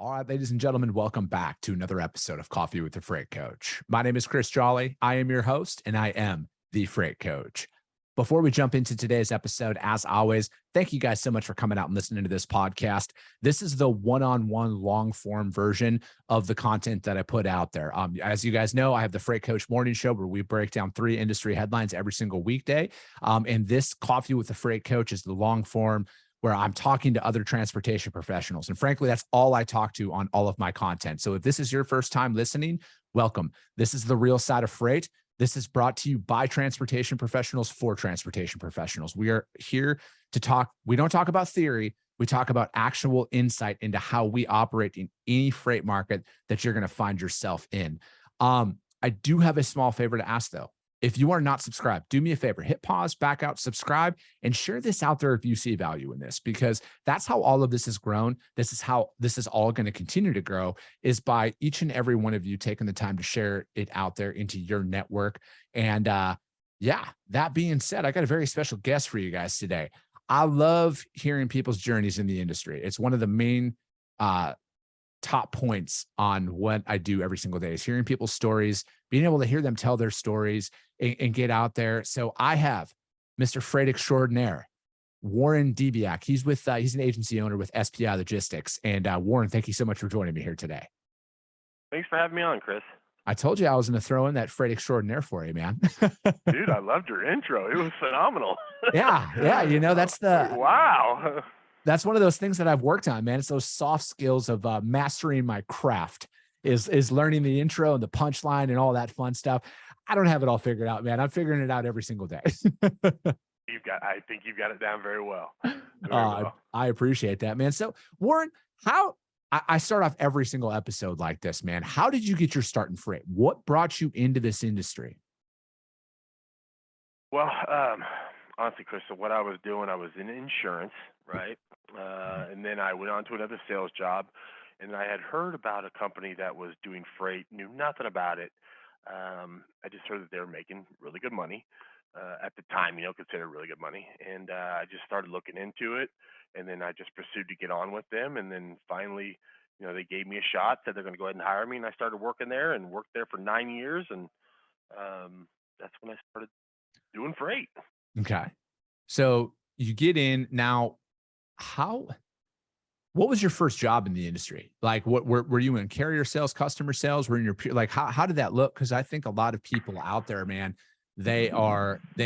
All right, ladies and gentlemen, welcome back to another episode of Coffee with the Freight Coach. My name is Chris Jolly. I am your host, and I am the Freight Coach. Before we jump into today's episode, as always, thank you guys so much for coming out and listening to this podcast. This is the one-on-one long-form version of the content that I put out there. As you guys know, I have the Freight Coach Morning Show where we break down 3 industry headlines every single weekday. And this Coffee with the Freight Coach is the long form where I'm talking to other transportation professionals. And frankly, that's all I talk to on all of my content. So if this is your first time listening, welcome. This is the real side of freight. This is brought to you by transportation professionals for transportation professionals. We are here to talk. We don't talk about theory. We talk about actual insight into how we operate in any freight market that you're going to find yourself in. I do have a small favor to ask though. If you are not subscribed, do me a favor, hit pause, back out, subscribe, and share this out there if you see value in this, because that's how all of this has grown. This is how this is all going to continue to grow, is by each and every one of you taking the time to share it out there into your network. And yeah, that being said, I got a very special guest for you guys today. I love hearing people's journeys in the industry. It's one of the main top points on what I do every single day is hearing people's stories, being able to hear them tell their stories and get out there. So I have Mr. Freight Extraordinaire, Warren Debiak. He's with, he's an agency owner with SPI Logistics. And Warren, thank you so much for joining me here today. Thanks for having me on, Chris. I told you I was going to throw in that Freight Extraordinaire for you, man. Dude, I loved your intro. It was phenomenal. Yeah. You know, that's wow. That's one of those things that I've worked on, man. It's those soft skills of mastering my craft is learning the intro and the punchline and all that fun stuff. I don't have it all figured out, man. I'm figuring it out every single day. I think you've got it down very well. I appreciate that, man. So Warren, I start off every single episode like this, man. How did you get your start in freight? What brought you into this industry? Well, honestly, Chris, so what I was doing, I was in insurance, right? And then I went on to another sales job, and I had heard about a company that was doing freight, knew nothing about it. I just heard that they were making really good money at the time, considered really good money. And I just started looking into it, and then I just pursued to get on with them. And then finally, they gave me a shot, said they're going to go ahead and hire me, and I started working there and worked there for 9 years. And that's when I started doing freight. Okay. So you get in now. What was your first job in the industry? Like, what were you in carrier sales, customer sales? Were in your like, how did that look? Because I think a lot of people out there, man, they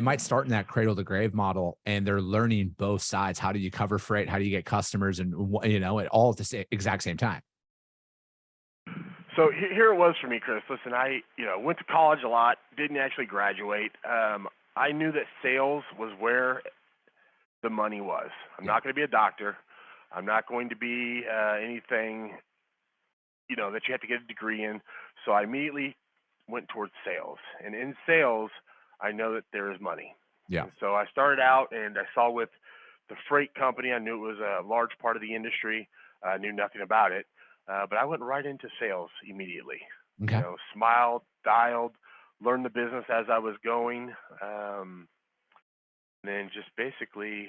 might start in that cradle to grave model, and they're learning both sides. How do you cover freight? How do you get customers? And it all at the exact same time. So here it was for me, Chris. Listen, I went to college a lot, didn't actually graduate. I knew that sales was where the money was. I'm not going to be a doctor. I'm not going to be anything, that you have to get a degree in. So I immediately went towards sales. And in sales, I know that there is money. Yeah. And so I started out, and I saw with the freight company, I knew it was a large part of the industry. I knew nothing about it. But I went right into sales immediately. Okay. Smiled, dialed, learned the business as I was going. And then just basically,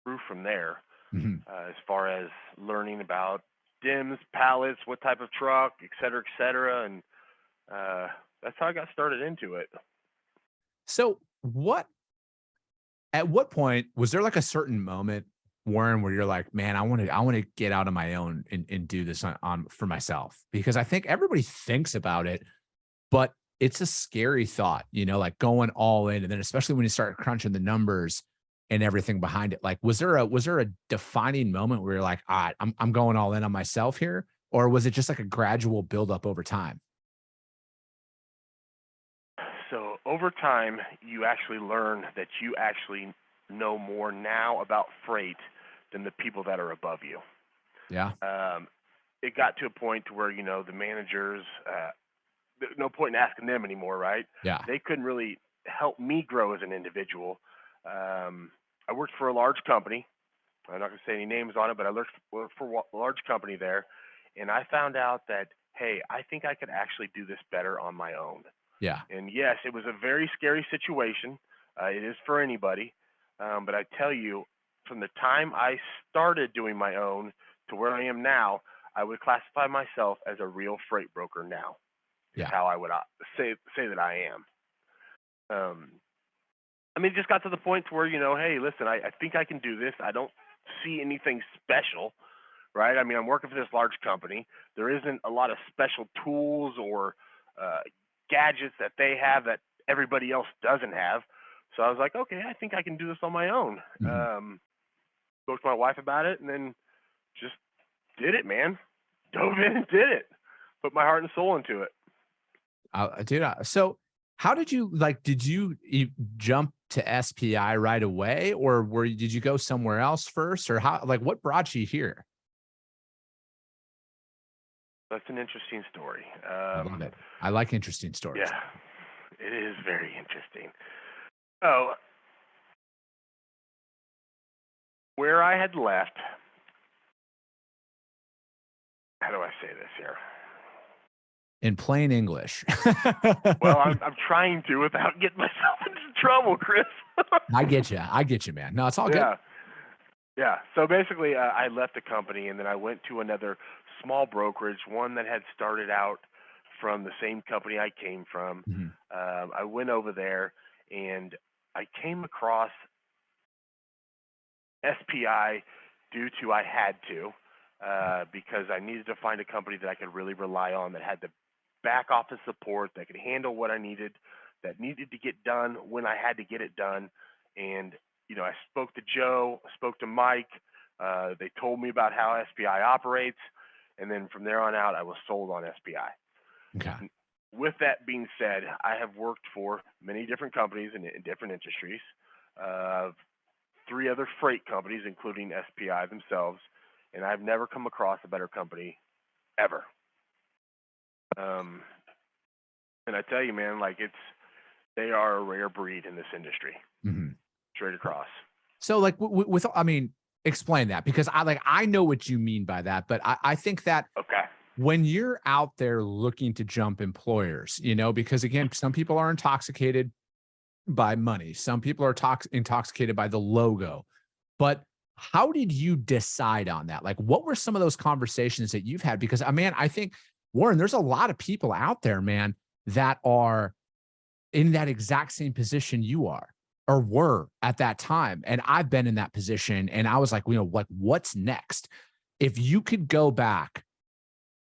grew from there. Mm-hmm. As far as learning about dims, pallets, what type of truck, et cetera, and that's how I got started into it. So at what point was there like a certain moment, Warren, where you're like, man, I want to get out on my own and do this on for myself? Because I think everybody thinks about it, but it's a scary thought, like going all in. And then especially when you start crunching the numbers and everything behind it, like, was there a defining moment where you're like, all right, I'm going all in on myself here? Or was it just like a gradual buildup over time? So over time, you actually learn that you actually know more now about freight than the people that are above you. Yeah. It got to a point to where, the managers, no point in asking them anymore, right? Yeah. They couldn't really help me grow as an individual. I worked for a large company. I'm not going to say any names on it, but I worked for a large company there. And I found out that, hey, I think I could actually do this better on my own. Yeah. And yes, it was a very scary situation. It is for anybody. But I tell you, from the time I started doing my own to where I am now, I would classify myself as a real freight broker now. Is Yeah. how I would say that I am. Um, I mean, it just got to the point to where, hey, listen, I think I can do this. I don't see anything special, right? I mean, I'm working for this large company. There isn't a lot of special tools or uh, gadgets that they have that everybody else doesn't have. So I was like, okay, I think I can do this on my own. Mhm. Spoke to my wife about it, and then just did it, man. Dove in and did it. Put my heart and soul into it. Dude, so how did you like? Did you jump to SPI right away, or did you go somewhere else first, or how? Like, what brought you here? That's an interesting story. I love it. I like interesting stories. Yeah, it is very interesting. Oh, where I had left, how do I say this here? In plain English. Well, I'm trying to without getting myself into trouble, Chris. I get you. I get you, man. No, it's all good. Yeah, yeah. So basically, I left the company and then I went to another small brokerage, one that had started out from the same company I came from. Mhm. I went over there and I came across SPI due to I had to because I needed to find a company that I could really rely on that had the back office support that could handle what I needed, that needed to get done when I had to get it done. And I spoke to Joe, spoke to Mike. They told me about how SPI operates, and then from there on out, I was sold on SPI. Okay. With that being said, I have worked for many different companies in different industries. Uh, 3 other freight companies, including SPI themselves, and I've never come across a better company ever. Um, and I tell you, man, like they are a rare breed in this industry, Mhm. straight across. So, like, with, I mean, explain that, because I know what you mean by that, but I think that Okay. when you're out there looking to jump employers, because again, some people are intoxicated by money, some people are intoxicated by the logo, but how did you decide on that? Like, what were some of those conversations that you've had? Because, man, I think, Warren, there's a lot of people out there, man, that are in that exact same position you are or were at that time. And I've been in that position. And I was like, like, what's next? If you could go back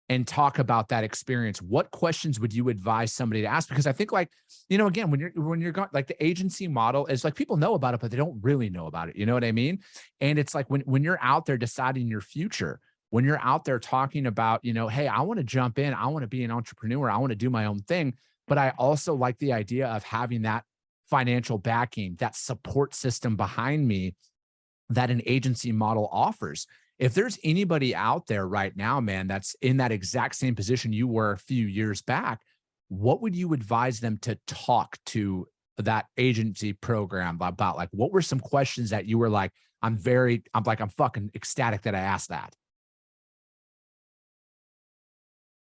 and talk about that experience, what questions would you advise somebody to ask? Because I think, like, again, when you're going, like, the agency model is like, people know about it, but they don't really know about it. You know what I mean? And it's like when you're out there deciding your future, when you're out there talking about, hey, I want to jump in, I want to be an entrepreneur, I want to do my own thing. But I also like the idea of having that financial backing, that support system behind me that an agency model offers. If there's anybody out there right now, man, that's in that exact same position you were a few years back, what would you advise them to talk to that agency program about? Like, what were some questions that you were like, I'm fucking ecstatic that I asked that?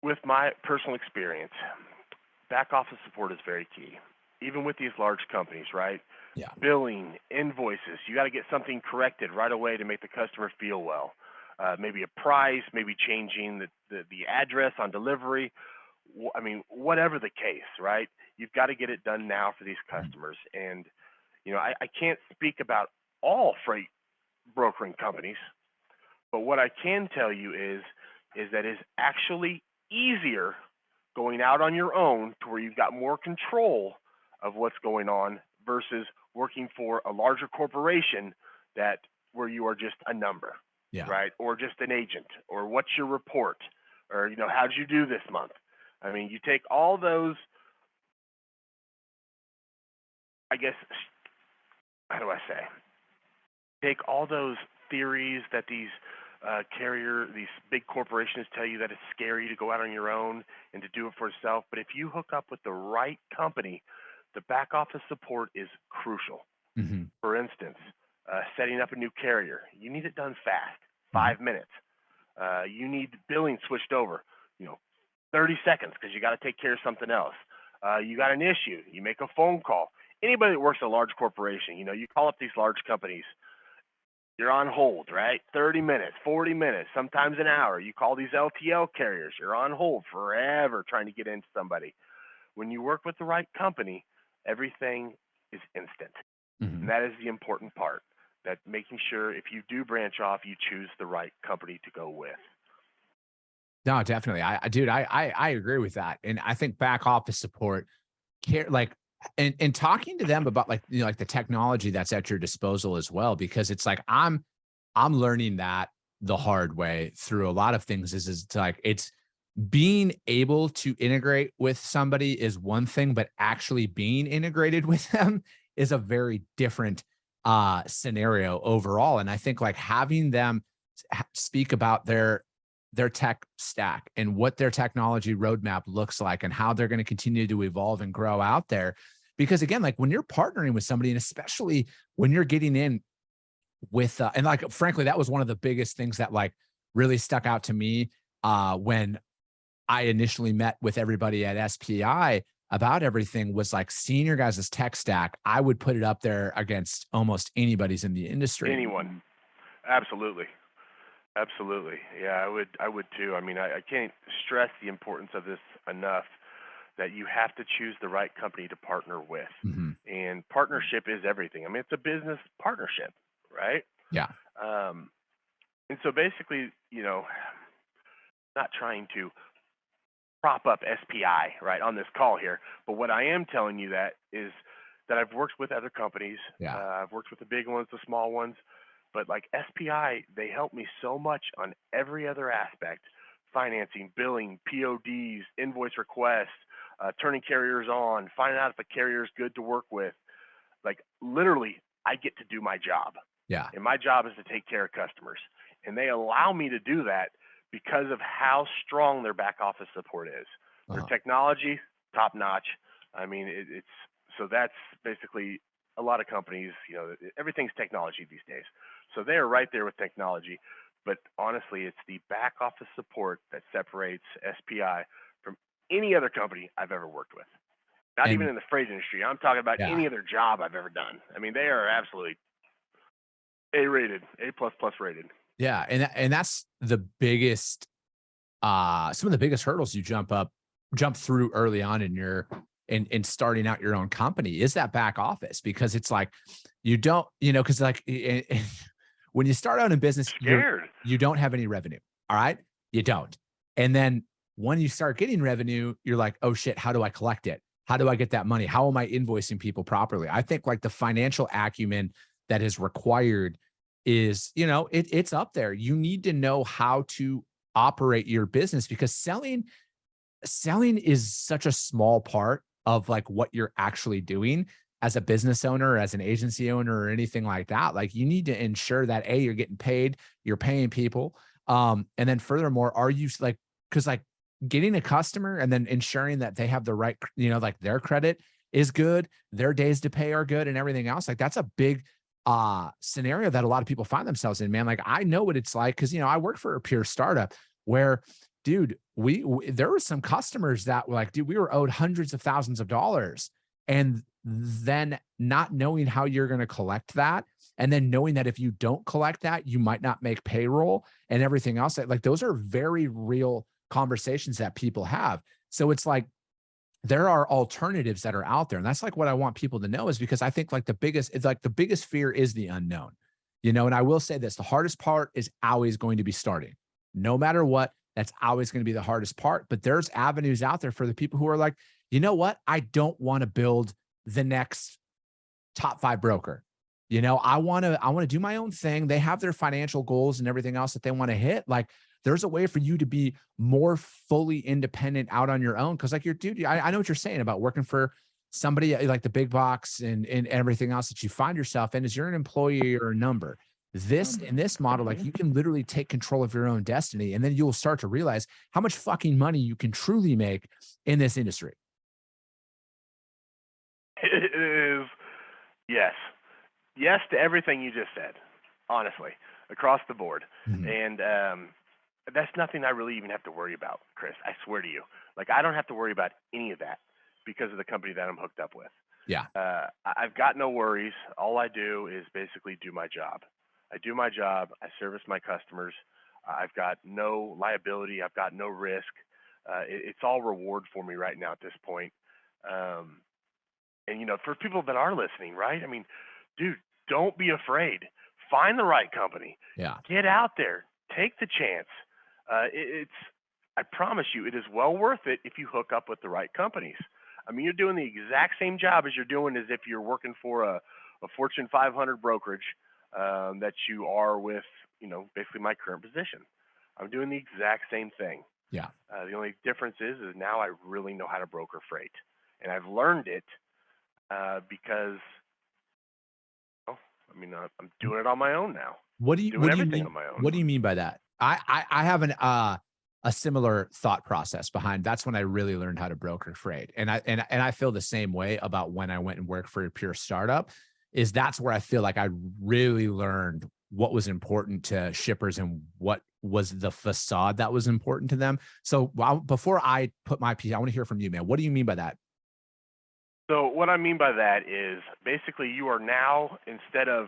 With my personal experience, back office support is very key. Even with these large companies, right? Yeah. Billing, invoices, you got to get something corrected right away to make the customer feel well. Maybe a price, maybe changing the address on delivery. I mean, whatever the case, right? You've got to get it done now for these Mhm. customers. And, I can't speak about all freight brokering companies, but what I can tell you is that it's actually easier going out on your own to where you've got more control of what's going on versus working for a larger corporation that where you are just a number, Yeah. right? Or just an agent, or what's your report, or how'd you do this month? I mean, you take all those, I guess, how do I say? Take all those theories that these big corporations tell you that it's scary to go out on your own and to do it for yourself. But if you hook up with the right company, the back office support is crucial. Hmm. For instance, setting up a new carrier, you need it done fast, Hmm. 5 minutes. You need billing switched over, you know, 30 seconds because you got to take care of something else. You got an issue, you make a phone call. Anybody that works at a large corporation, you call up these large companies You're on hold, right? 30 minutes, 40 minutes, sometimes an hour. You call these LTL carriers, you're on hold forever trying to get into somebody. When you work with the right company, everything is instant. And Mhm. that is the important part. That making sure if you do branch off, you choose the right company to go with. No, definitely. Dude, I agree with that. And I think back office support care like and talking to them about like, like the technology that's at your disposal as well, because it's like I'm learning that the hard way through a lot of things is it's like it's being able to integrate with somebody is one thing, but actually being integrated with them is a very different scenario overall. And I think like having them speak about their tech stack and what their technology roadmap looks like and how they're going to continue to evolve and grow out there. Because again, like when you're partnering with somebody, and especially when you're getting in with and like frankly, that was one of the biggest things that like really stuck out to me when I initially met with everybody at SPI about everything was like seeing your guys' tech stack. I would put it up there against almost anybody's in the industry. Anyone. Absolutely. Absolutely. Yeah, I would too. I mean, I can't stress the importance of this enough that you have to choose the right company to partner with. Mhm. And partnership is everything. I mean, it's a business partnership, right? Yeah. Um, and so basically, not trying to prop up SPI, right, on this call here, but what I am telling you that is that I've worked with other companies. Yeah. I've worked with the big ones, the small ones, but like SPI, they help me so much on every other aspect: financing, billing, PODs, invoice requests, turning carriers on, finding out if a carrier is good to work with. Like literally, I get to do my job, Yeah. and my job is to take care of customers, and they allow me to do that because of how strong their back office support is. Their Uh-huh. technology, top notch. I mean, it's so that's basically a lot of companies. Everything's technology these days, so they are right there with technology. But honestly, it's the back office support that separates SPI from any other company I've ever worked with. Not even And in the freight industry. I'm talking about yeah. any other job I've ever done. I mean, they are absolutely A rated, A plus plus rated. Yeah. And that's the biggest some of the biggest hurdles you jump through early on in your in starting out your own company is that back office because it's like you don't because like when you start out in business Scared. you don't have any revenue, all right, you don't, and then when you start getting revenue you're like, oh shit, how do I collect it, how do I get that money, how am I invoicing people properly? I think like the financial acumen that is required is it's up there. You need to know how to operate your business because selling is such a small part of like what you're actually doing as a business owner, as an agency owner, or anything like that. Like you need to ensure that you're getting paid, you're paying people. And then furthermore, are you like, because like getting a customer and then ensuring that they have the right, like their credit is good, their days to pay are good, and everything else. Like that's a big scenario that a lot of people find themselves in, man. Like I know what it's like because I work for a pure startup where dude, there were some customers that were like, dude, we were owed hundreds of thousands of dollars. And then not knowing how you're going to collect that. And then knowing that if you don't collect that, you might not make payroll and everything else. Like those are very real conversations that people have. So it's like there are alternatives that are out there. And that's like what I want people to know is because I think like the biggest fear is the unknown, and I will say this, the hardest part is always going to be starting. No matter what, that's always going to be the hardest part. But there's avenues out there for the people who are like, you know what? I don't want to build the next top 5 broker. I want to do my own thing. They have their financial goals and everything else that they want to hit. Like there's a way for you to be more fully independent out on your own. Cause like your dude, I know what you're saying about working for somebody like the big box and everything else that you find yourself in is you're an employee or a number. This in this model, like you can literally take control of your own destiny. And then you'll start to realize how much fucking money you can truly make in this industry. It is yes. Yes to everything you just said, honestly, across the board. Mhm. And that's nothing I really even have to worry about, Chris. I swear to you. Like, I don't have to worry about any of that because of the company that I'm hooked up with. Yeah. I've got no worries. All I do is basically do my job. I do my job. I service my customers. I've got no liability. I've got no risk. It's all reward for me right now at this point. Um, and for people that are listening, right? I mean, dude, don't be afraid. Find the right company. Yeah. Get out there. Take the chance. I promise you, it is well worth it if you hook up with the right companies. I mean, you're doing the exact same job as you're doing as if you're working for a Fortune 500 brokerage that you are with, basically my current position. I'm doing the exact same thing. Yeah. The only difference is now I really know how to broker freight, and I've learned it because, I'm doing it on my own now. What do you Everything mean? on my own. What do you mean by that? I have a similar thought process behind. That's when I really learned how to broker freight, and I feel the same way about when I went and worked for a pure startup. That's where I feel like I really learned what was important to shippers and what was the facade that was important to them. So before I put my piece, I want to hear from you, man. What do you mean by that? So what I mean by that is basically you are now, instead of,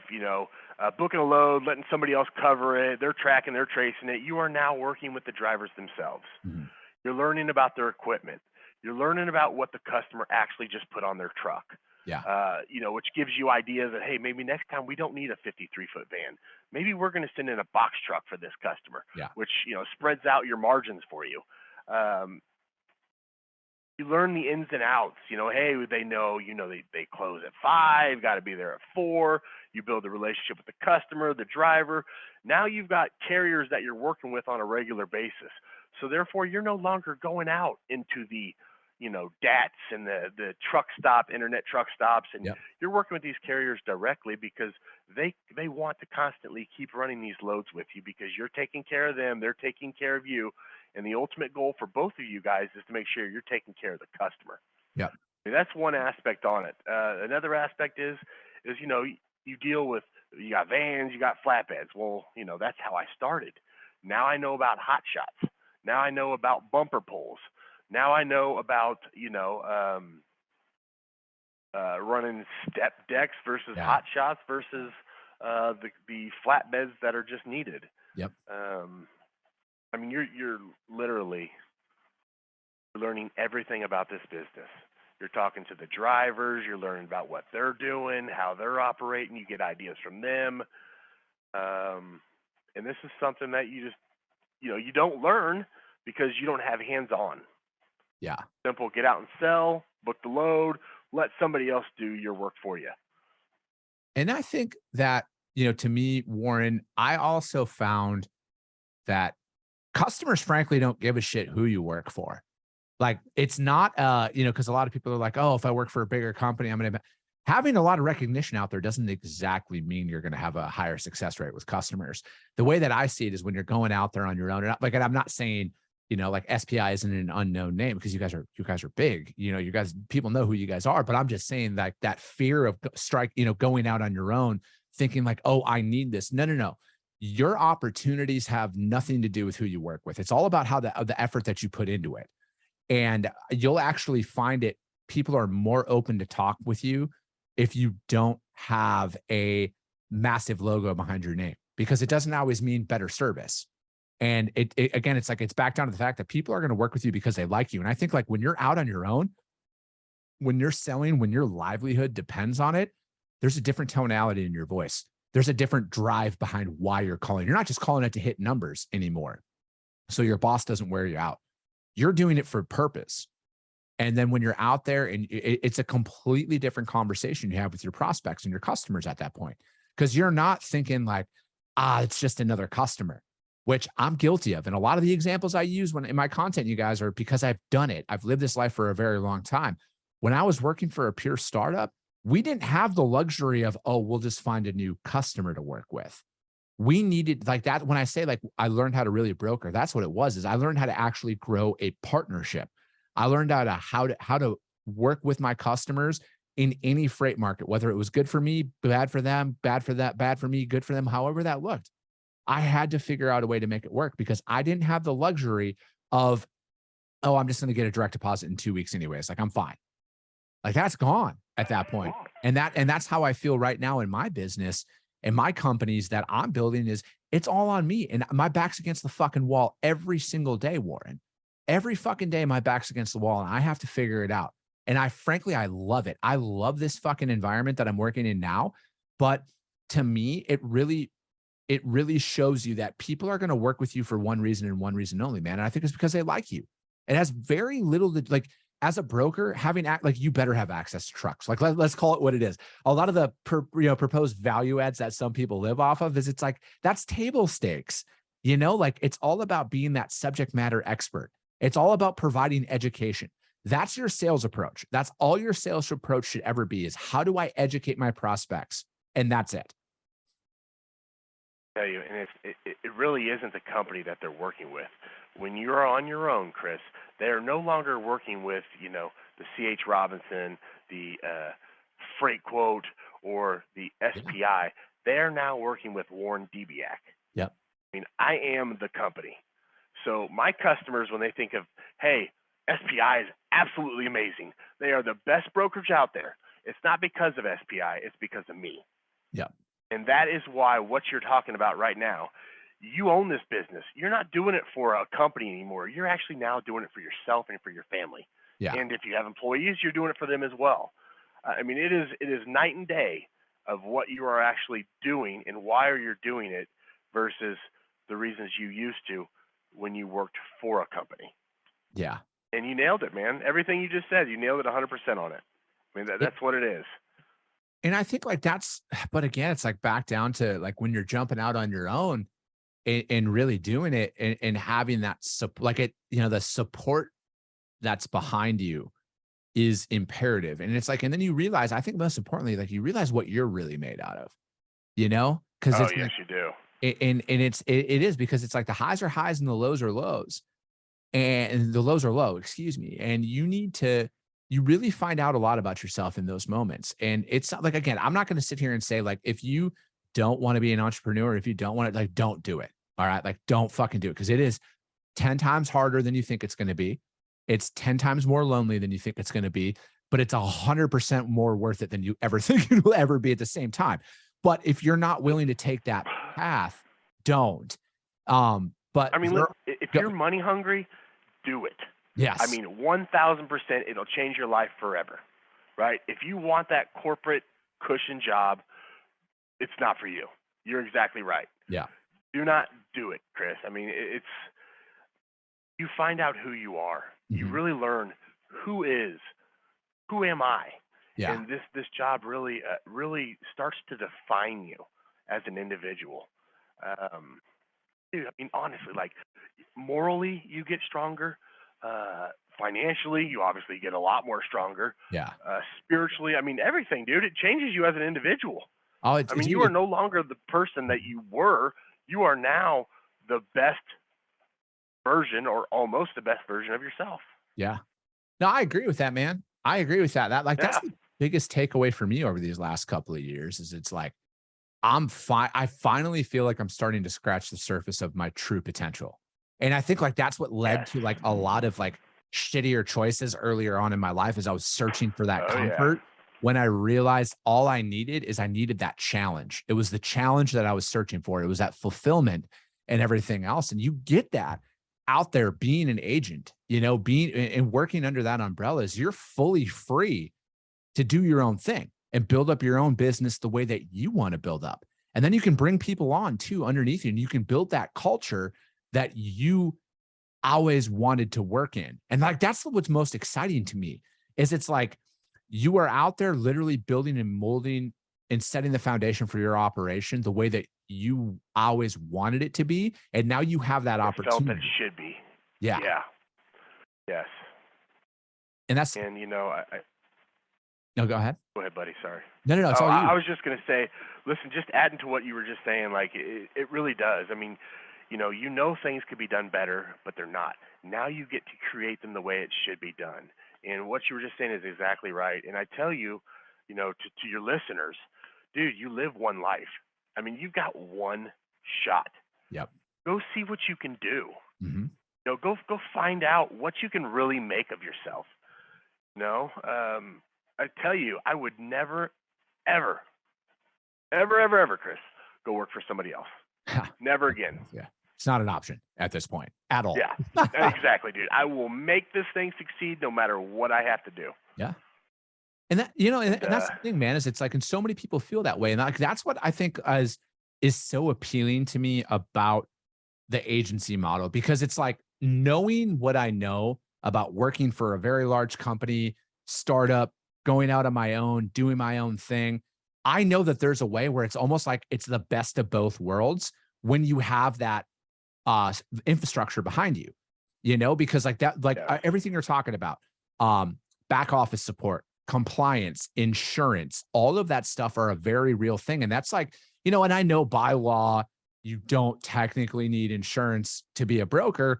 booking a load, letting somebody else cover it, they're tracking, they're tracing it, you are now working with the drivers themselves. Mm-hmm. You're learning about their equipment. You're learning about what the customer actually just put on their truck. Yeah. Which gives you ideas that, hey, maybe next time we don't need a 53-foot van. Maybe we're going to send in a box truck for this customer, Yeah. which, spreads out your margins for you. You learn the ins and outs. Hey, they know, they close at 5, got to be there at 4. You build a relationship with the customer, the driver. Now you've got carriers that you're working with on a regular basis. So therefore, you're no longer going out into the, DATs and the truck stop, internet truck stops, and Yep. You're working with these carriers directly because they want to constantly keep running these loads with you because you're taking care of them, they're taking care of you. And the ultimate goal for both of you guys is to make sure you're taking care of the customer. Yeah. That's one aspect on it. Another aspect is you deal with, you got vans, you got flatbeds. Well, that's how I started. Now I know about hot shots. Now I know about bumper pulls. Now I know about running step decks versus hot shots versus the flatbeds that are just needed. Yep. You're literally learning everything about this business. You're talking to the drivers. You're learning about what they're doing, how they're operating. You get ideas from them. And this is something that you just, you don't learn because you don't have hands-on. Yeah. Simple, get out and sell, book the load, let somebody else do your work for you. And I think that, to me, Warren, I also found that customers, frankly, don't give a shit who you work for. Like, it's not, because a lot of people are like, oh, if I work for a bigger company, I'm going to, having a lot of recognition out there doesn't exactly mean you're going to have a higher success rate with customers. The way that I see it is when you're going out there on your own, and I'm not saying, like SPI isn't an unknown name because you guys are big, you guys, people know who you guys are, but I'm just saying like that fear of going out on your own, thinking like, oh, I need this. No. Your opportunities have nothing to do with who you work with. It's all about how the effort that you put into it. And you'll actually find it. People are more open to talk with you if you don't have a massive logo behind your name, because it doesn't always mean better service. And again, it's back down to the fact that people are going to work with you because they like you. And I think like when you're out on your own, when you're selling, when your livelihood depends on it, there's a different tonality in your voice. There's a different drive behind why you're calling. You're not just calling it to hit numbers anymore, so your boss doesn't wear you out. You're doing it for purpose. And then when you're out there, and it's a completely different conversation you have with your prospects and your customers at that point, because you're not thinking like, it's just another customer, which I'm guilty of. And a lot of the examples I use in my content, you guys, are because I've done it. I've lived this life for a very long time. When I was working for a pure startup, we didn't have the luxury of, oh, we'll just find a new customer to work with. We needed like that. When I say like I learned how to really broker, that's what it was, is I learned how to actually grow a partnership. I learned how to work with my customers in any freight market, whether it was good for me, bad for them, bad for that, bad for me, good for them, however that looked. I had to figure out a way to make it work because I didn't have the luxury of, oh, I'm just going to get a direct deposit in 2 weeks anyways. Like I'm fine. Like that's gone at that point. And that's how I feel right now in my business. And my companies that I'm building it's all on me. And my back's against the fucking wall every single day, Warren. Every fucking day, my back's against the wall and I have to figure it out. And frankly, I love it. I love this fucking environment that I'm working in now. But to me, it really shows you that people are going to work with you for one reason and one reason only, man. And I think it's because they like you. It has very little to like, as a broker, like you better have access to trucks. Like let's call it what it is. A lot of the proposed value adds that some people live off of it's like that's table stakes. Like it's all about being that subject matter expert. It's all about providing education. That's your sales approach. That's all your sales approach should ever be is how do I educate my prospects? And that's it. Tell you, and it really isn't the company that they're working with. When you're on your own, Chris, they are no longer working with the C.H. Robinson, the Freight Quote, or the SPI. They are now working with Warren Debiak. Yep. I mean, I am the company. So my customers, when they think of, hey, SPI is absolutely amazing. They are the best brokerage out there. It's not because of SPI. It's because of me. Yep. And that is why what you're talking about right now, you own this business. You're not doing it for a company anymore. You're actually now doing it for yourself and for your family. Yeah. And if you have employees, you're doing it for them as well. I mean, it is night and day of what you are actually doing and why you're doing it versus the reasons you used to when you worked for a company. Yeah. And you nailed it, man. Everything you just said, you nailed it 100% on it. I mean, that's what it is. And I think like but again, it's like back down to like when you're jumping out on your own and really doing it and having that the support that's behind you is imperative. And it's like, and then you realize, I think most importantly, like you realize what you're really made out of, because Oh, it's yes, you do. and it is because it's like the highs are highs and the lows are lows and the lows are low, excuse me. And you really find out a lot about yourself in those moments. And it's not like, again, I'm not going to sit here and say like, if you don't want to be an entrepreneur, if you don't want to, like, don't do it. All right. Like, don't fucking do it. Cause it is 10 times harder than you think it's going to be. It's 10 times more lonely than you think it's going to be, but it's 100% more worth it than you ever think it will ever be at the same time. But if you're not willing to take that path, don't. But I mean, if you're money hungry, do it. Yes. I mean, 1,000%, it'll change your life forever, right? If you want that corporate cushion job, it's not for you. You're exactly right. Yeah. Do not do it, Chris. I mean, you find out who you are. You really learn who am I? Yeah. And this job really starts to define you as an individual. Dude, I mean, honestly, like morally, you get stronger. Financially, you obviously get a lot more stronger. Yeah. Spiritually, I mean, everything, dude. It changes you as an individual. Oh, I mean, you are no longer the person that you were. You are now the best version, or almost the best version of yourself. Yeah. No, I agree with that, man. I agree with that. That's the biggest takeaway for me over these last couple of years is it's like, I'm fine. I finally feel like I'm starting to scratch the surface of my true potential. And I think like that's what led to like a lot of like shittier choices earlier on in my life as I was searching for that comfort. When I realized all I needed that challenge. It was the challenge that I was searching for. It was that fulfillment and everything else. And you get that out there being an agent, being and working under that umbrella is you're fully free to do your own thing and build up your own business the way that you want to build up. And then you can bring people on too underneath you and you can build that culture that you always wanted to work in. And like, that's what's most exciting to me is it's like, you are out there literally building and molding and setting the foundation for your operation the way that you always wanted it to be. And now you have that opportunity. Felt that it should be. Yeah. Yeah. Yes. And that's, and no, go ahead. Go ahead, buddy. Sorry. No, it's all you. I was just going to say, listen, just adding to what you were just saying, like it really does. I mean, things could be done better, but they're not. Now you get to create them the way it should be done. And what you were just saying is exactly right. And I tell you, to your listeners, dude, you live one life. I mean, you've got one shot. Yep. Go see what you can do. Mm-hmm. Go find out what you can really make of yourself. I tell you, I would never, ever, Chris, go work for somebody else. Never again. Yeah. It's not an option at this point at all. Yeah, exactly, dude. I will make this thing succeed no matter what I have to do. Yeah. And that, and that's the thing, man, is it's like, and so many people feel that way. And like, that's what I think is so appealing to me about the agency model, because it's like knowing what I know about working for a very large company, startup, going out on my own, doing my own thing. I know that there's a way where it's almost like it's the best of both worlds when you have that infrastructure behind you, because like that, like everything you're talking about, back office support, compliance, insurance, all of that stuff are a very real thing. And that's like, and I know by law, you don't technically need insurance to be a broker,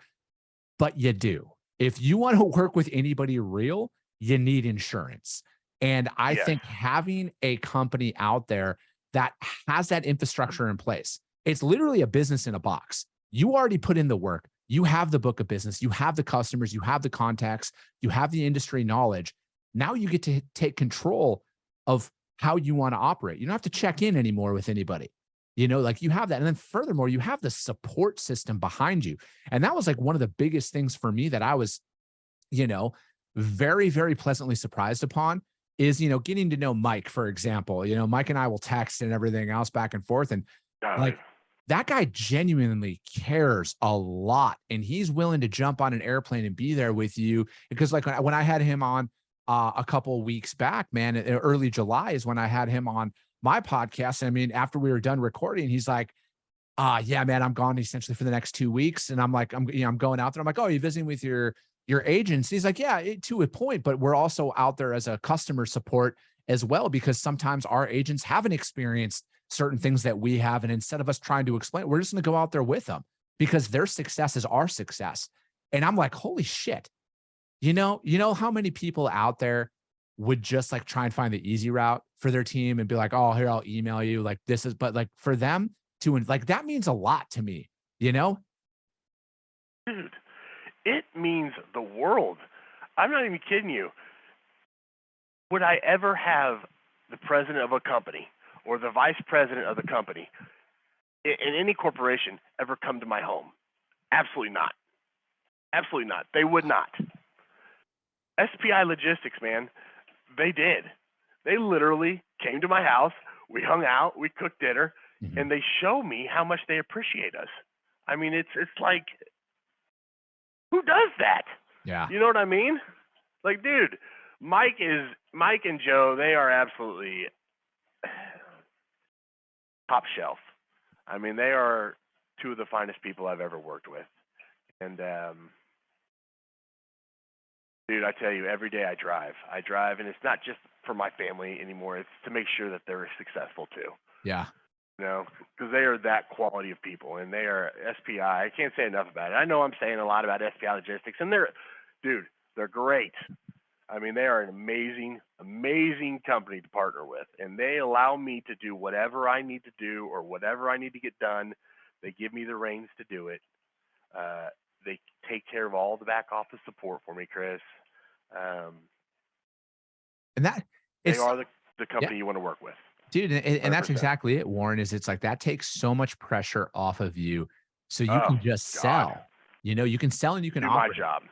but you do. If you want to work with anybody real, you need insurance. And I think having a company out there that has that infrastructure in place, it's literally a business in a box. You already put in the work. You have the book of business. You have the customers. You have the contacts. You have the industry knowledge. Now you get to take control of how you want to operate. You don't have to check in anymore with anybody. Like you have that. And then furthermore, you have the support system behind you. And that was like one of the biggest things for me that I was, very, very pleasantly surprised upon is, getting to know Mike, for example. Mike and I will text and everything else back and forth. And like that guy genuinely cares a lot. And he's willing to jump on an airplane and be there with you. Because like when I had him on a couple of weeks back, man, early July is when I had him on my podcast. I mean, after we were done recording, he's like, yeah, man, I'm gone essentially for the next 2 weeks. And I'm like, I'm going out there. I'm like, oh, are you visiting with your agents? He's like, yeah, to a point, but we're also out there as a customer support as well, because sometimes our agents haven't experienced certain things that we have. And instead of us trying to explain, we're just going to go out there with them because their success is our success. And I'm like, holy shit. You know how many people out there would just like try and find the easy route for their team and be like, oh, here, I'll email you. Like this is, but like for them to, like, that means a lot to me, Dude, it means the world. I'm not even kidding you. Would I ever have the president of a company or the vice president of the company in any corporation ever come to my home? Absolutely not. Absolutely not. They would not. SPI Logistics, man, they did. They literally came to my house. We hung out. We cooked dinner, and they show me how much they appreciate us. I mean, it's like, who does that? Yeah. You know what I mean? Like, dude, Mike and Joe, they are absolutely top shelf. I mean, they are two of the finest people I've ever worked with. And dude, I tell you, every day I drive, and it's not just for my family anymore. It's to make sure that they're successful too. Yeah. Because they are that quality of people, and they are SPI. I can't say enough about it. I know I'm saying a lot about SPI Logistics, and they're great. I mean, they are an amazing, amazing company to partner with, and they allow me to do whatever I need to do or whatever I need to get done. They give me the reins to do it. They take care of all the back office support for me, Chris. And that they are the company you want to work with. Dude, and that's exactly it, Warren, is it's like that takes so much pressure off of you so you can just sell. You can sell and you can do operate. My job.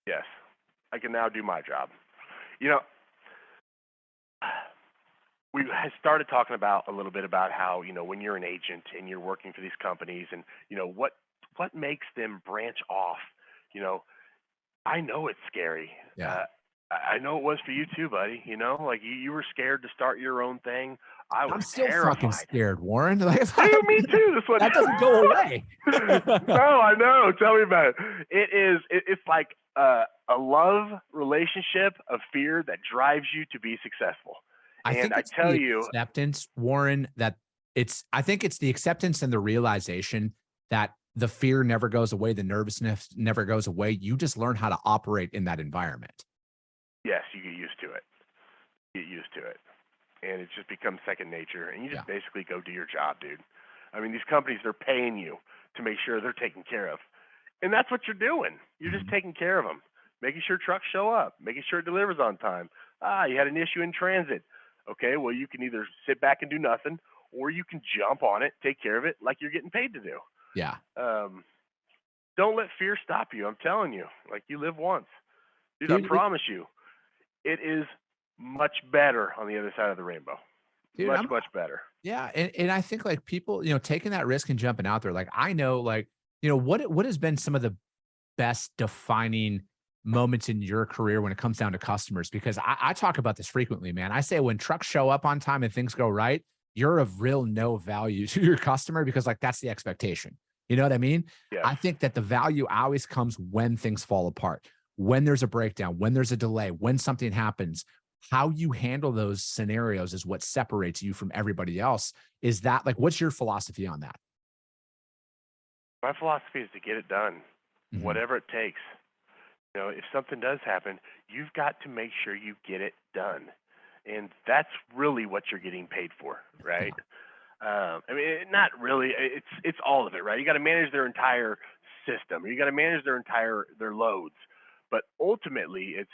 Yes. I can now do my job. We started talking about a little bit about how, when you're an agent and you're working for these companies and, what makes them branch off. I know it's scary. Yeah. I know it was for you too, buddy. Like you were scared to start your own thing. I'm still terrified. Fucking scared, Warren. Like, dude, me too. That doesn't go away. No, I know. Tell me about it. It's like a love relationship of fear that drives you to be successful. I think it's the acceptance, Warren, I think it's the acceptance and the realization that the fear never goes away. The nervousness never goes away. You just learn how to operate in that environment. Yes, you get used to it. And it just becomes second nature. And you just basically go do your job, dude. I mean, these companies, they're paying you to make sure they're taken care of. And that's what you're doing. You're just taking care of them, making sure trucks show up, making sure it delivers on time. You had an issue in transit. Okay, well, you can either sit back and do nothing, or you can jump on it, take care of it like you're getting paid to do. Yeah. Don't let fear stop you. I'm telling you, like, you live once. Dude, I Dude, promise you, it is much better on the other side of the rainbow. dude, Much, much better. yeah. And I think like people, taking that risk and jumping out there, like I know, like, what has been some of the best defining moments in your career when it comes down to customers? Because I talk about this frequently, man. I say when trucks show up on time and things go right, you're of real no value to your customer because like that's the expectation. You know what I mean? Yes. I think that the value always comes when things fall apart, when there's a breakdown, when there's a delay, when something happens. How you handle those scenarios is what separates you from everybody else. Is that like, what's your philosophy on that? My philosophy is to get it done, Mhm. whatever it takes. If something does happen, you've got to make sure you get it done. And that's really what you're getting paid for, right? Yeah. I mean, not really. It's all of it, right? You got to manage their entire system. You got to manage their loads. But ultimately, it's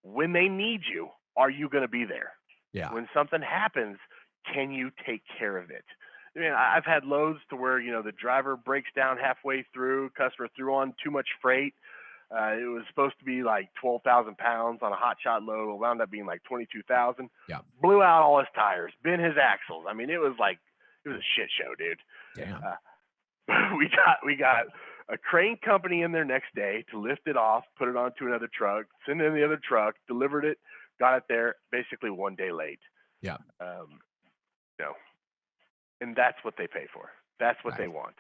when they need you, are you going to be there? Yeah. When something happens, can you take care of it? I mean, I've had loads to where the driver breaks down halfway through, customer threw on too much freight. It was supposed to be like 12,000 pounds on a hot shot load. It wound up being like 22,000. Yeah. Blew out all his tires, bent his axles. I mean, it was a shit show, dude. Damn. We got a crane company in there next day to lift it off, put it onto another truck, send it in the other truck, delivered it, got it there basically one day late. Yeah. Um, you know, and that's what they pay for. That's what they Right. want.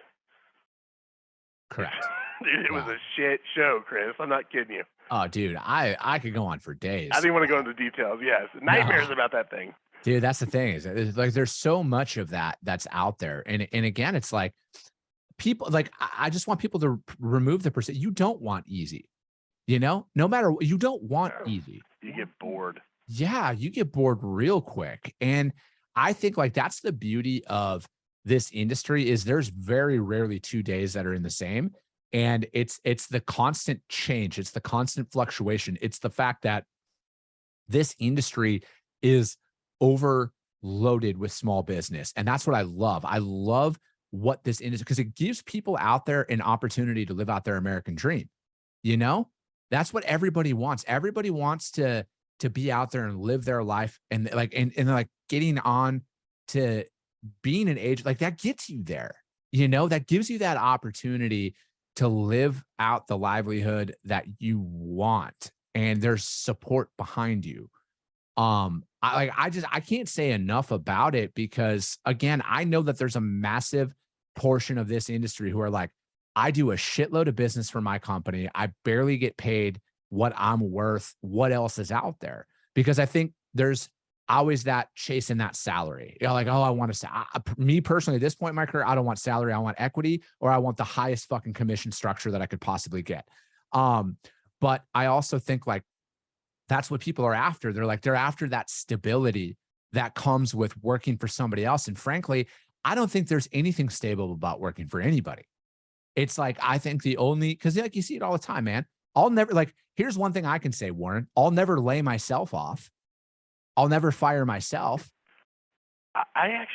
Correct. Dude, it was Yeah. a shit show, Chris. I'm not kidding you. Oh, dude, I could go on for I days. didn't want to go into details. Yes, nightmares No, about that thing. dude, that's the thing is like there's so much of that that's out there, and again, it's like people like I just want people to remove the percent. You don't want easy, no matter what, you don't want No, easy. you get bored. Yeah, you get bored real quick, and I think like that's the beauty of this industry is there's very rarely 2 days that are in the same. And it's the constant change, it's the constant fluctuation, it's the fact that this industry is overloaded with small business. And that's what I love. I love what this industry because it gives people out there an opportunity to live out their American dream. You know, that's what everybody wants. Everybody wants to be out there and live their life and like and like getting on to being an age like that gets you there. That gives you that opportunity to live out the livelihood that you want and there's support behind you. I can't say enough about it because again, I know that there's a massive portion of this industry who are like, I do a shitload of business for my company. I barely get paid what I'm worth. What else is out there? Because I think there's always that chasing that salary. Like, oh, I want to say, me personally, at this point in my career, I don't want salary. I want equity or I want the highest fucking commission structure that I could possibly get. But I also think like, that's what people are after. They're after that stability that comes with working for somebody else. And frankly, I don't think there's anything stable about working for anybody. It's like, I think the only, because like you see it all the time, man. I'll never like, here's one thing I can say, Warren. I'll never lay myself off. I'll never fire myself. I'm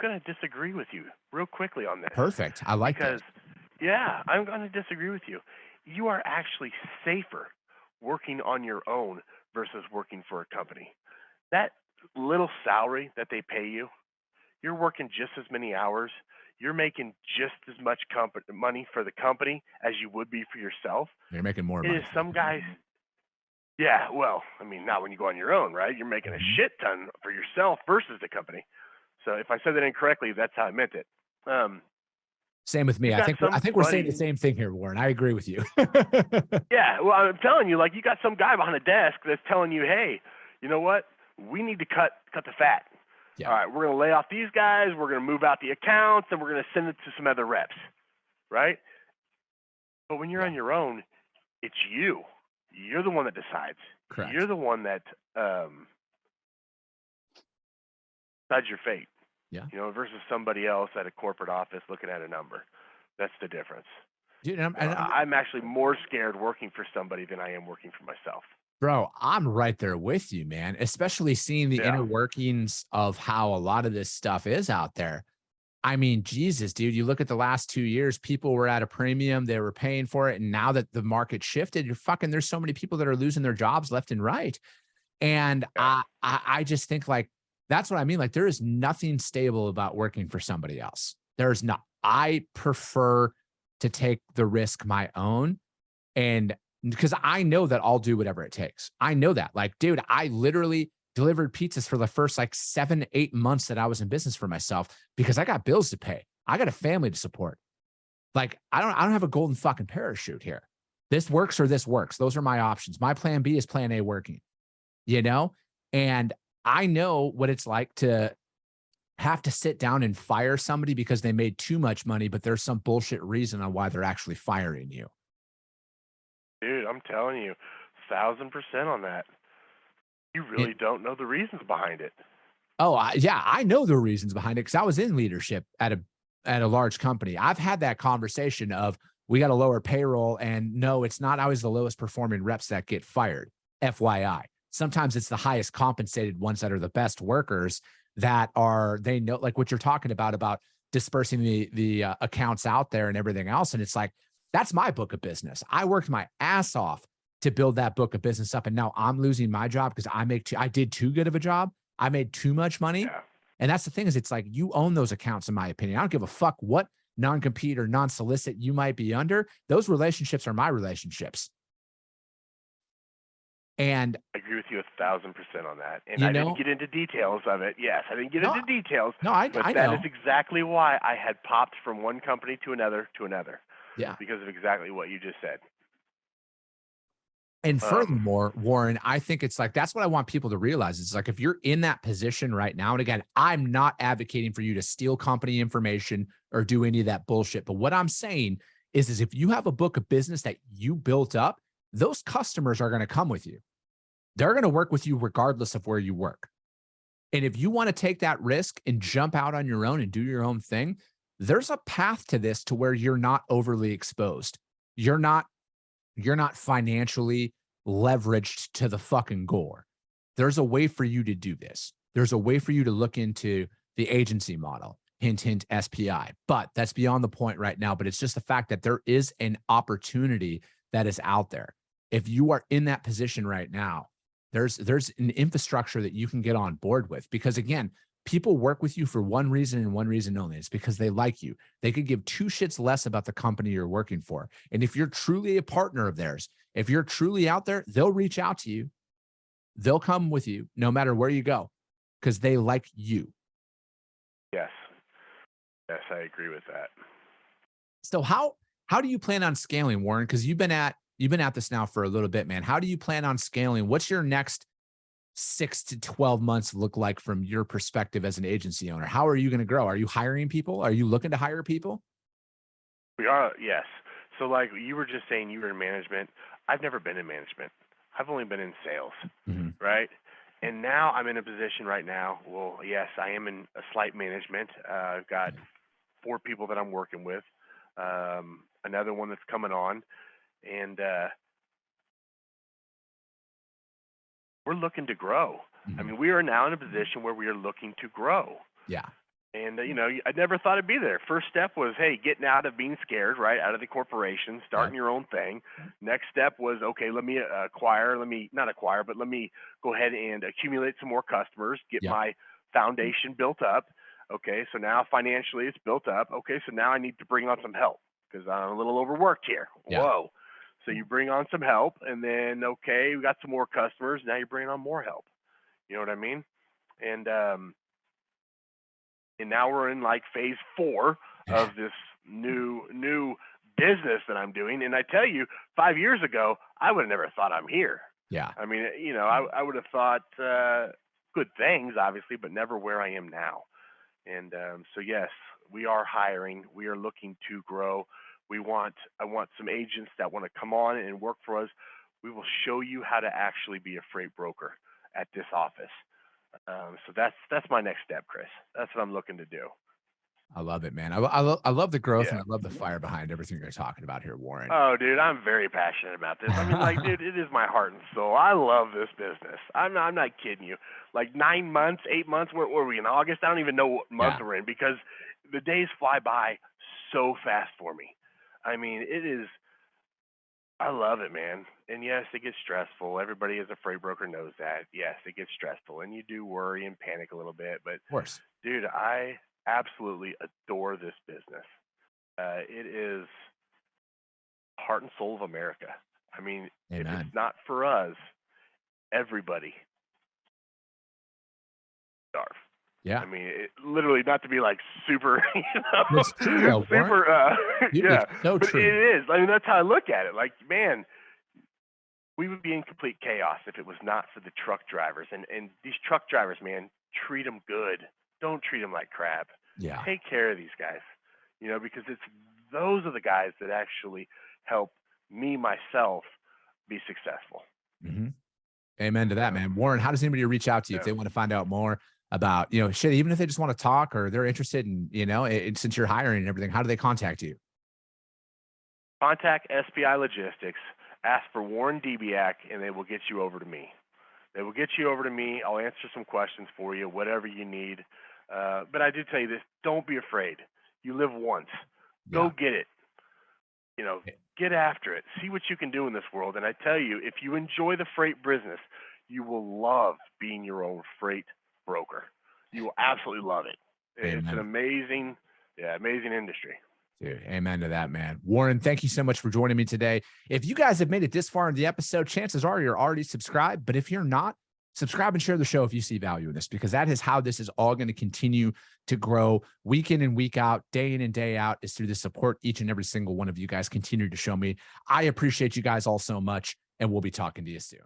going to disagree with you real quickly on this Perfect. I like this. because, yeah, I'm going to disagree with you. You are actually safer working on your own versus working for a company. That little salary that they pay you, you're working just as many hours. You're making just as much money for the company as you would be for yourself. You're making more It is money for the some guys, company. yeah, well, I mean, not when you go on your own, right? You're making a Mhm. shit ton for yourself versus the company. So if I said that incorrectly, that's how I meant it. Um, Same with me. you I got think some we're saying the buddy, same thing here, Warren. I agree with you. yeah. Well, I'm telling you, like you got some guy behind a desk that's telling you, hey, you know what? We need to cut the fat. Yeah. All right, we're gonna lay off these guys. We're gonna move out the accounts, and we're gonna send it to some other reps, right? But when you're Yeah. on your own, it's you. You're the one that decides. You're Correct. the one that decides your fate. Yeah. Versus somebody else at a corporate office looking at a number. That's the difference. Dude, and I'm actually more scared working for somebody than I am working for myself. Bro, I'm right there with you, man, especially seeing the Yeah. inner workings of how a lot of this stuff is out there. I mean, Jesus, dude, you look at the last 2 years, people were at a premium, they were paying for it, and now that the market shifted, you're fucking there's so many people that are losing their jobs left and right. And Yeah. I just think like that's what I mean. Like there is nothing stable about working for somebody else. There's not. I prefer to take the risk my own and because I know that I'll do whatever it takes. I know that. Like, dude, I literally delivered pizzas for the first like 7, 8 months that I was in business for myself because I got bills to pay. I got a family to support. Like, I don't have a golden fucking parachute here. This works or this works. Those are my options. My plan B is plan A working, you know? And I know what it's like to have to sit down and fire somebody because they made too much money, but there's some bullshit reason on why they're actually firing you. Dude, I'm telling you, 1,000% on that. You It, really don't know the reasons behind it. Oh, yeah, I know the reasons behind it because I was in leadership at a large company. I've had that conversation of we got to lower payroll, and no, it's not always the lowest performing reps that get fired. FYI, sometimes it's the highest compensated ones that are the best workers that are they know like what you're talking about dispersing the accounts out there and everything else. And it's like that's my book of business. I worked my ass off to build that book of business up, and now I'm losing my job because I did too good of a job. I made too much money. Yeah. And that's the thing is it's like you own those accounts, in my opinion. I don't give a fuck what non-compete or non-solicit you might be under. Those relationships are my relationships. And I agree with you 1,000% on that. And you I didn't know, get into details of it. Yes, I didn't get no, into details, no, but I that is know. exactly why I had popped from one company to another, Yeah. because of exactly what you just said. And Um, furthermore, Warren, I think it's like that's what I want people to realize. It's like if you're in that position right now, and again, I'm not advocating for you to steal company information or do any of that bullshit. But what I'm saying is if you have a book of business that you built up, those customers are going to come with you. They're going to work with you regardless of where you work. And if you want to take that risk and jump out on your own and do your own thing, there's a path to this to where you're not overly exposed. You're not you're not financially leveraged to the fucking gore. There's a way for you to do this. There's a way for you to look into the agency model, hint, hint, SPI. But that's beyond the point right now. But it's just the fact that there is an opportunity that is out there. If you are in that position right now, there's an infrastructure that you can get on board with because again, people work with you for one reason and one reason only. It's because they like you. They could give two shits less about the company you're working for. And if you're truly a partner of theirs, if you're truly out there, they'll reach out to you. They'll come with you no matter where you go because they like you. yes, yes, I agree with that. So how do you plan on scaling, Warren? Because you've been at this now for a little bit, man. How do you plan on scaling? What's your next 6 to 12 months look like from your perspective as an agency owner? How are you going to grow? Are you hiring people? Are you looking to hire people? We are, yes. So, like you were just saying, you were in management. I've never been in management. I've only been in sales, Mhm. right? And now I'm in a position right now. Well, yes, I am in a slight management. I've got 4 people that I'm working with, another one that's coming on, and we're looking to grow. I Mhm. mean, we are now in a position where we are looking to grow. Yeah. And I never thought it'd be there. First step was, hey, getting out of being scared, right, out of the corporation, Yeah. starting your own thing. Next step was, okay, let me acquire, let me not acquire, but let me go ahead and accumulate some more customers, get Yeah. my foundation built up. Okay, so now financially it's built up. Okay, so now I need to bring on some help because I'm a little overworked here. Yeah. Whoa. So you bring on some help, and then okay, we got some more customers. Now you're bringing on more help. You know what I mean? And now we're in like phase 4 of this new business that I'm doing. And I tell you, 5 years ago, I would have never thought I'm here. Yeah. I mean, I would have thought good things, obviously, but never where I am now. And so yes, we are hiring. We are looking to grow. I want some agents that want to come on and work for us. We will show you how to actually be a freight broker at this office. So that's my next step, Chris. That's what I'm looking to do. I love it, man. I love the growth and Yeah. I love the fire behind everything you're talking about here, Warren. Oh, dude, I'm very passionate about this. I mean, like, dude, it is my heart and soul. I love this business. I'm not kidding you. Like 9 months, 8 months. Where were we in August? I don't even know what month Yeah. we're in because the days fly by so fast for me. I mean, it is. I love it, man. And yes, it gets stressful. Everybody as a freight broker knows that. Yes, it gets stressful, and you do worry and panic a little bit. But Of course. dude, I absolutely adore this business. It is heart and soul of America. I mean, if it's Amen. not for us, everybody starve. Yeah. I mean, literally, not to be like super, It's true though, Warren. super, Dude, yeah, it's so but true. it is. I mean, that's how I look at it. Like, man, we would be in complete chaos if it was not for the truck drivers. And these truck drivers, man, treat them good. Don't treat them like crap. Yeah. Take care of these guys, because those are the guys that actually help me myself be successful. Mhm. Amen to that, Yeah, man. Warren, how does anybody reach out to you if yeah. they want to find out more about, shit, even if they just want to talk or they're interested in, since you're hiring and everything, how do they contact you? Contact SPI Logistics, ask for Warren Debiak, and they will get you over to me. They will get you over to me. I'll answer some questions for you, whatever you need. But I do tell you this: don't be afraid. You live once. Go Yeah. get it. You know, get after it. See what you can do in this world. And I tell you, if you enjoy the freight business, you will love being your own freight broker. You will absolutely love it. It's an Amen. amazing, yeah, amazing industry. Dude, amen to that, man. Warren, thank you so much for joining me today. If you guys have made it this far in the episode, chances are you're already subscribed. But if you're not, subscribe and share the show if you see value in this, because that is how this is all going to continue to grow week in and week out, day in and day out, is through the support each and every single one of you guys continue to show me. I appreciate you guys all so much, and we'll be talking to you soon.